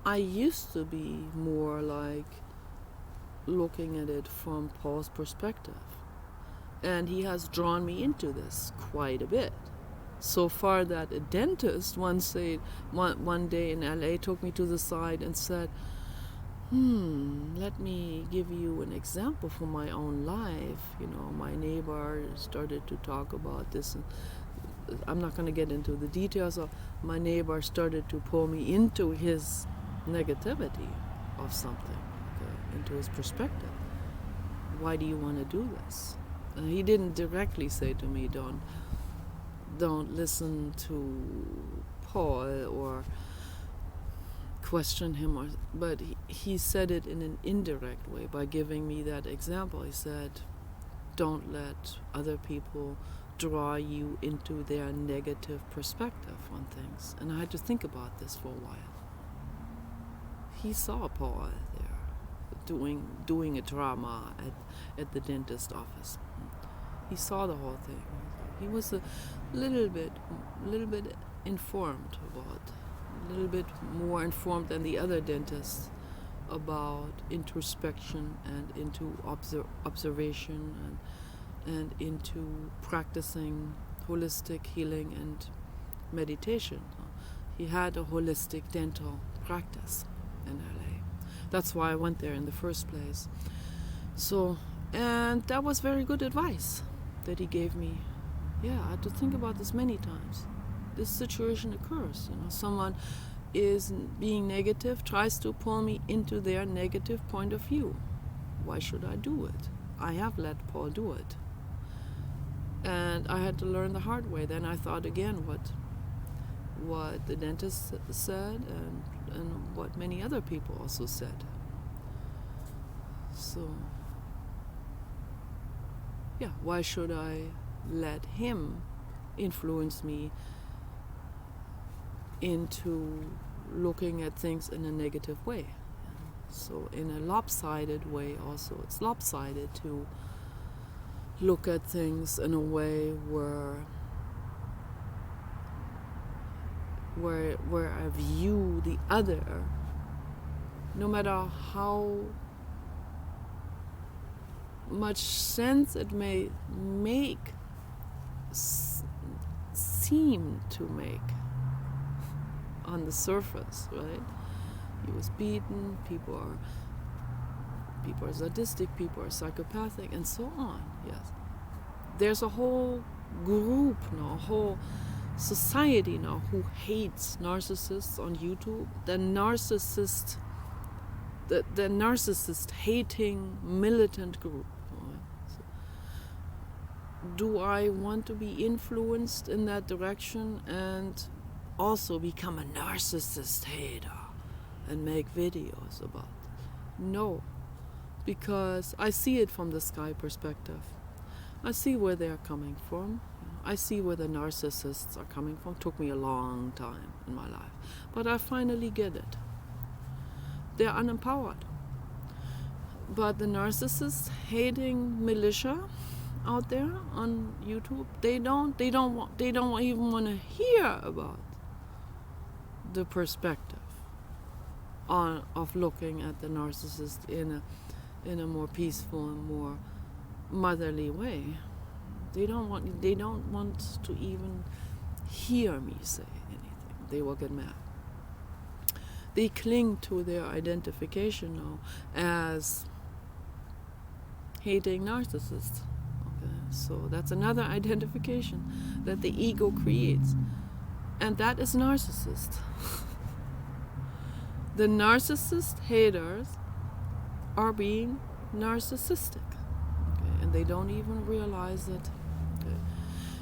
I used to be more like looking at it from Paul's perspective. And he has drawn me into this quite a bit. So far that a dentist one day in LA took me to the side and said, let me give you an example from my own life. You know, my neighbor started to talk about this. And I'm not going to get into the details of my neighbor started to pull me into his negativity of something, okay, into his perspective. Why do you want to do this? He didn't directly say to me, don't listen to Paul or question him, but he said it in an indirect way by giving me that example. He said, don't let other people draw you into their negative perspective on things. And I had to think about this for a while. He saw Paul there doing a drama at the dentist office. He saw the whole thing. He was a little bit informed about, a little bit more informed than the other dentists about introspection and into observation and into practicing holistic healing and meditation. He had a holistic dental practice in LA. That's why I went there in the first place. So, and that was very good advice that he gave me. Yeah, I had to think about this many times. This situation occurs, someone is being negative, tries to pull me into their negative point of view. Why should I do it? I have let Paul do it. And I had to learn the hard way. Then I thought again what the dentist said and what many other people also said. So, yeah, why should I let him influence me into looking at things in a negative way. So in a lopsided way also, it's lopsided to look at things in a way where I view the other, no matter how much sense it may seem to make on the surface, right? He was beaten, people are sadistic, people are psychopathic, and so on. Yes, there's a whole group now, a whole society now who hates narcissists on YouTube. The narcissist hating militant group. So, do I want to be influenced in that direction and also become a narcissist hater and make videos about it? No, because I see it from the sky perspective. I see where they're coming from. I see where the narcissists are coming from. It took me a long time in my life, but I finally get it. They're unempowered. But the narcissist hating militia out there on YouTube, they don't even want to hear about the perspective of looking at the narcissist in a more peaceful and more motherly way. They don't want to even hear me say anything. They will get mad. They cling to their identification now as hating narcissists. Okay, so that's another identification that the ego creates, and that is narcissist. The narcissist haters are being narcissistic, okay? And they don't even realize it,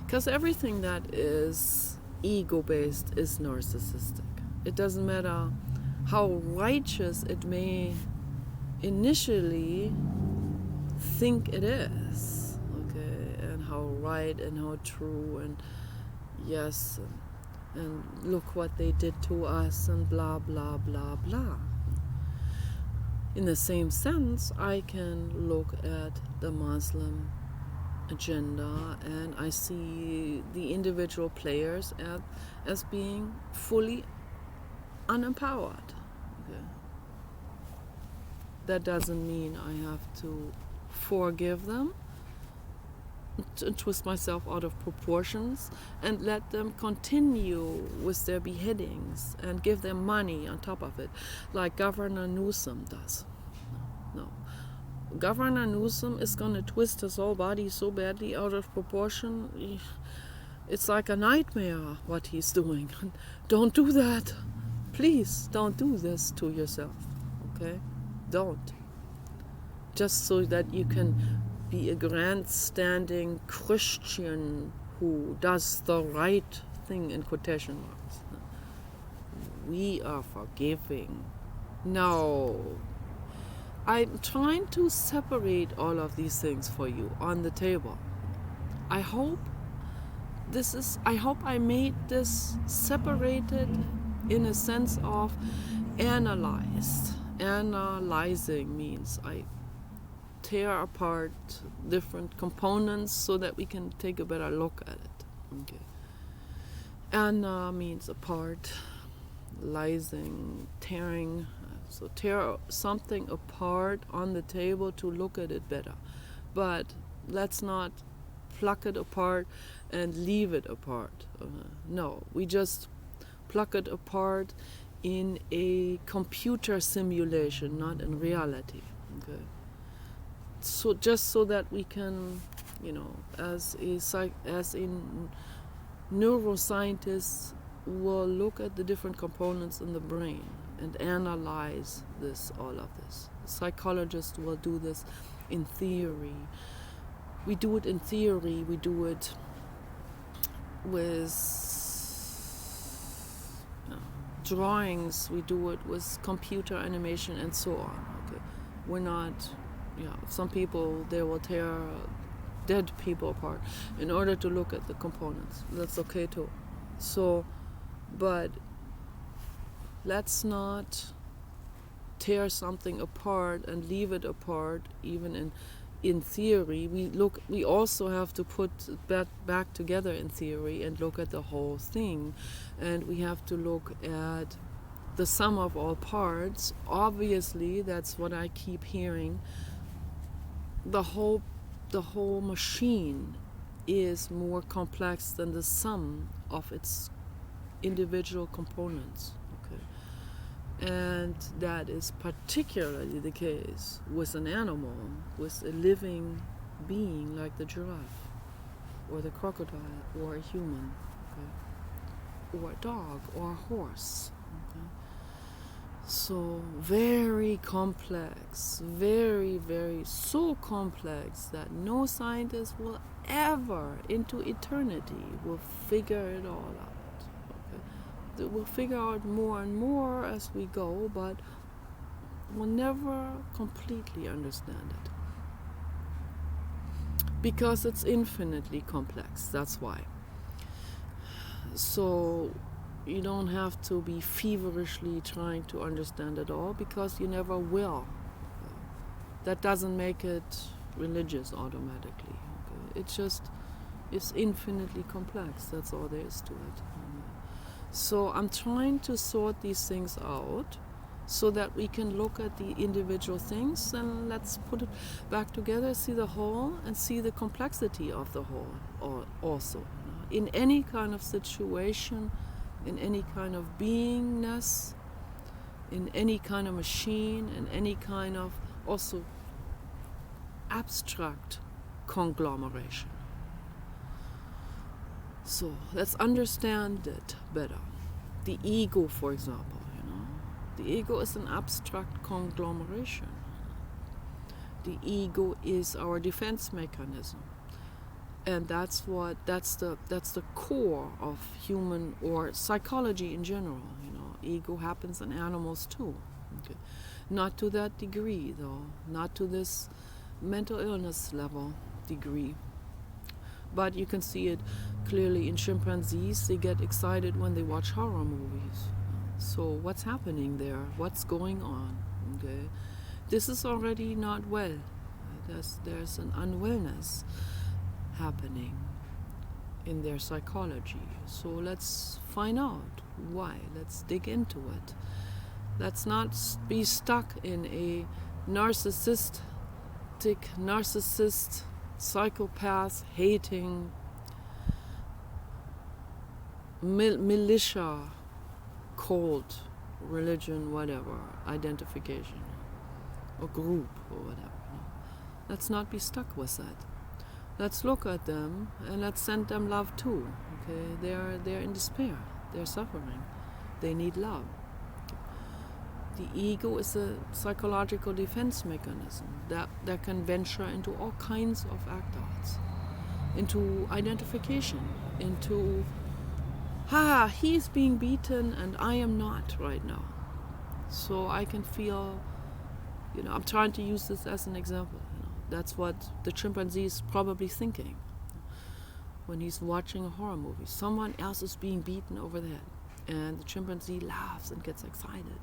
because everything that is ego-based is narcissistic. It doesn't matter how righteous it may initially think it is, okay, and how right and how true and yes, and look what they did to us and blah blah blah blah. In the same sense, I can look at the Muslim agenda and I see the individual players as being fully unempowered. Okay. That doesn't mean I have to forgive them, to twist myself out of proportions and let them continue with their beheadings and give them money on top of it, like Governor Newsom does. No. Governor Newsom is going to twist his whole body so badly out of proportion. It's like a nightmare what he's doing. Don't do that. Please don't do this to yourself. Okay? Don't. Just so that you can be a grandstanding Christian who does the right thing in quotation marks. We are forgiving. No. I'm trying to separate all of these things for you on the table. I hope I made this separated in a sense of analyzed. Analyzing means I tear apart different components so that we can take a better look at it. Okay. Anna means apart, lysing, tearing. So tear something apart on the table to look at it better. But let's not pluck it apart and leave it apart. No, we just pluck it apart in a computer simulation, not in reality. Okay. So just so that we can, as a neuroscientist will look at the different components in the brain and analyze all of this. Psychologists will do this in theory. We do it in theory. We do it with drawings. We do it with computer animation and so on. Okay, we're not. Some people, they will tear dead people apart in order to look at the components. That's okay too. So, but let's not tear something apart and leave it apart, even in theory. We also have to put that back together in theory and look at the whole thing, and we have to look at the sum of all parts. Obviously, that's what I keep hearing. The whole machine is more complex than the sum of its individual components. Okay, and that is particularly the case with an animal, with a living being like the giraffe, or the crocodile, or a human, okay, or a dog, or a horse. Okay. So very complex, very, very so complex that no scientist will ever into eternity will figure it all out. Okay? We'll figure out more and more as we go, but we'll never completely understand it. Because it's infinitely complex, that's why. So you don't have to be feverishly trying to understand it all, because you never will. That doesn't make it religious automatically. Okay? It's infinitely complex. That's all there is to it. So I'm trying to sort these things out so that we can look at the individual things and let's put it back together, see the whole, and see the complexity of the whole also. In any kind of situation, in any kind of beingness, in any kind of machine, in any kind of also abstract conglomeration. So let's understand it better. The ego, for example, the ego is an abstract conglomeration. The ego is our defense mechanism. And that's the core of human or psychology in general. Ego happens in animals too. Okay. Not to that degree, though. Not to this mental illness level degree. But you can see it clearly in chimpanzees. They get excited when they watch horror movies. So what's happening there? What's going on? Okay. This is already not well. There's an unwellness happening in their psychology. So let's find out why. Let's dig into it. Let's not be stuck in a narcissist, psychopath, hating, militia, cult, religion, whatever, identification, or group, or whatever. Let's not be stuck with that. Let's look at them and let's send them love too. Okay, they're in despair. They're suffering. They need love. The ego is a psychological defense mechanism that can venture into all kinds of act-outs, into identification, into he's being beaten and I am not right now. So I can feel, I'm trying to use this as an example. That's what the chimpanzee is probably thinking when he's watching a horror movie. Someone else is being beaten over the head. And the chimpanzee laughs and gets excited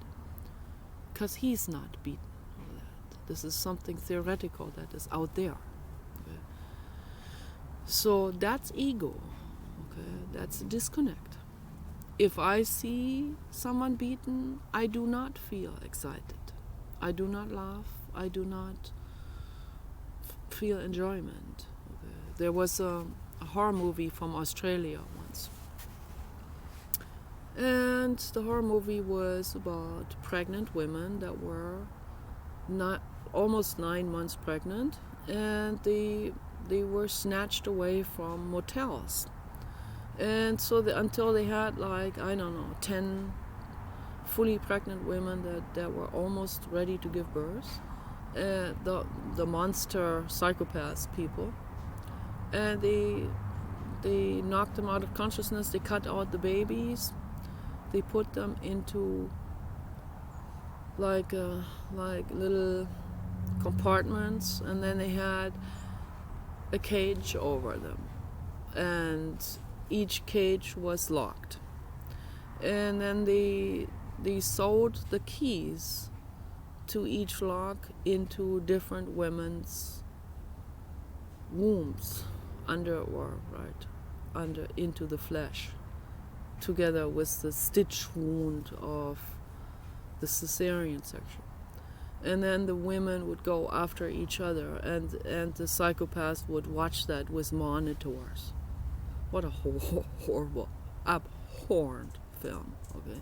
because he's not beaten over the head. This is something theoretical that is out there. Okay? So that's ego. Okay? That's a disconnect. If I see someone beaten, I do not feel excited. I do not laugh. I do not feel enjoyment. Okay. There was a horror movie from Australia once, and the horror movie was about pregnant women that were almost 9 months pregnant, and they were snatched away from motels, and so until they had 10 fully pregnant women that were almost ready to give birth. The monster psychopaths people, and they knocked them out of consciousness. They cut out the babies. They put them into like little compartments, and then they had a cage over them, and each cage was locked. And then they they sewed the keys to each lock into different women's wombs, under into the flesh, together with the stitch wound of the cesarean section. And then the women would go after each other, and the psychopaths would watch that with monitors. What a horrible, abhorrent film, okay?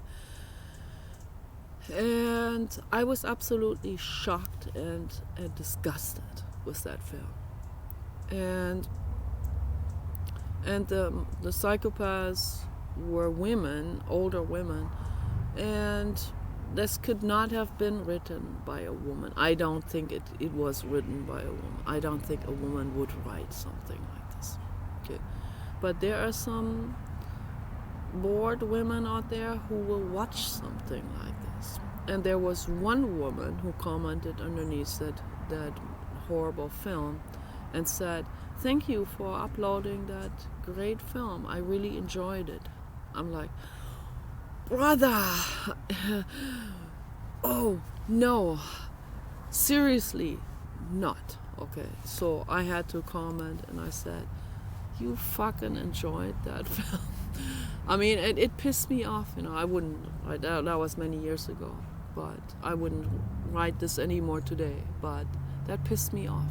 And I was absolutely shocked and disgusted with that film. And the psychopaths were women, older women, and this could not have been written by a woman. I don't think it was written by a woman. I don't think a woman would write something like this. Okay. But there are some bored women out there who will watch something like this. And there was one woman who commented underneath that horrible film and said, "Thank you for uploading that great film. I really enjoyed it." I'm like, brother, oh no, seriously not. Okay, so I had to comment and I said, "You fucking enjoyed that film." I mean, it pissed me off, you know. I wouldn't, that was many years ago, but I wouldn't write this anymore today, but that pissed me off.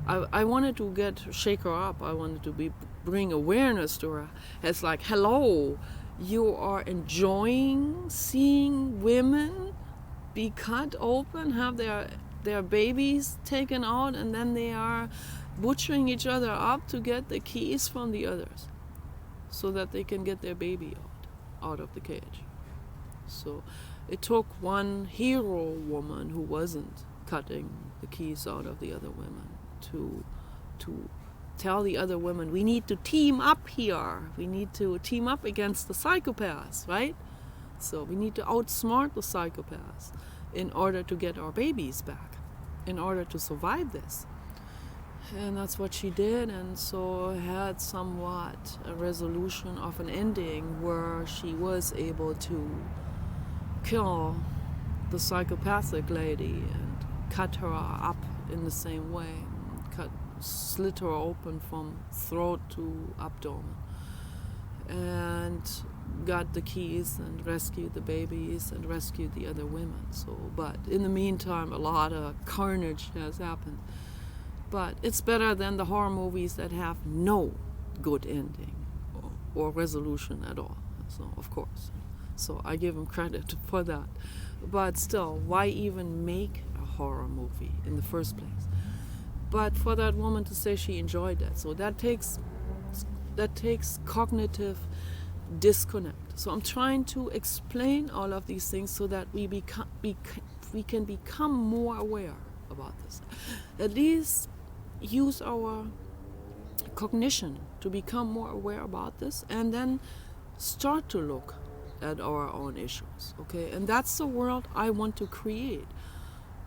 I wanted to shake her up. I wanted to bring awareness to her. It's like, hello, you are enjoying seeing women be cut open, have their babies taken out, and then they are butchering each other up to get the keys from the others so that they can get their baby out of the cage. So it took one hero woman who wasn't cutting the keys out of the other women to tell the other women, we need to team up here. We need to team up against the psychopaths, right? So we need to outsmart the psychopaths in order to get our babies back, in order to survive this. And that's what she did, and so had somewhat a resolution of an ending where she was able to kill the psychopathic lady and cut her up in the same way, slit her open from throat to abdomen, and got the keys and rescued the babies and rescued the other women. So, but in the meantime, a lot of carnage has happened. But it's better than the horror movies that have no good ending or resolution at all. So, of course. So I give them credit for that. But still, why even make a horror movie in the first place? But for that woman to say she enjoyed that, so that takes cognitive disconnect. So I'm trying to explain all of these things so that we can become more aware about this. At least use our cognition to become more aware about this, and then start to look at our own issues. Okay, and that's the world I want to create,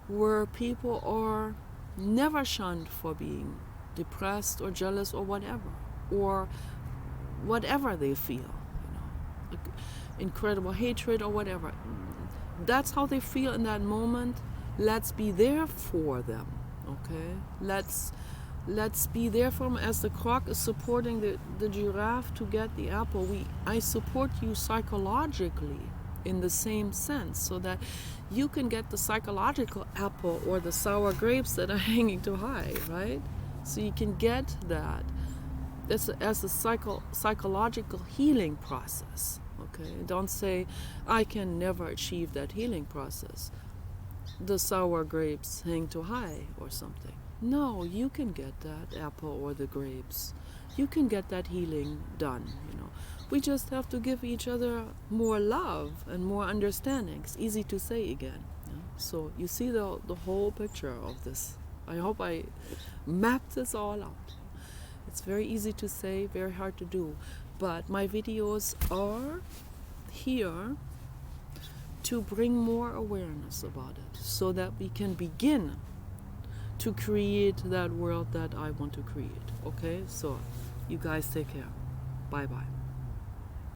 where people are never shunned for being depressed or jealous or whatever they feel, incredible hatred or whatever. That's how they feel in that moment. Let's be there for them, okay? Let's be there for them as the croc is supporting the giraffe to get the apple. I support you psychologically in the same sense, so that you can get the psychological apple or the sour grapes that are hanging too high, right? So you can get that. That's as a psychological healing process, okay? Don't say, I can never achieve that healing process. The sour grapes hang too high or something. No, you can get that apple or the grapes. You can get that healing done, We just have to give each other more love and more understanding. It's easy to say again. So you see the whole picture of this. I hope I mapped this all out. It's very easy to say, very hard to do. But my videos are here to bring more awareness about it, so that we can begin to create that world that I want to create. Okay? So you guys take care. Bye-bye.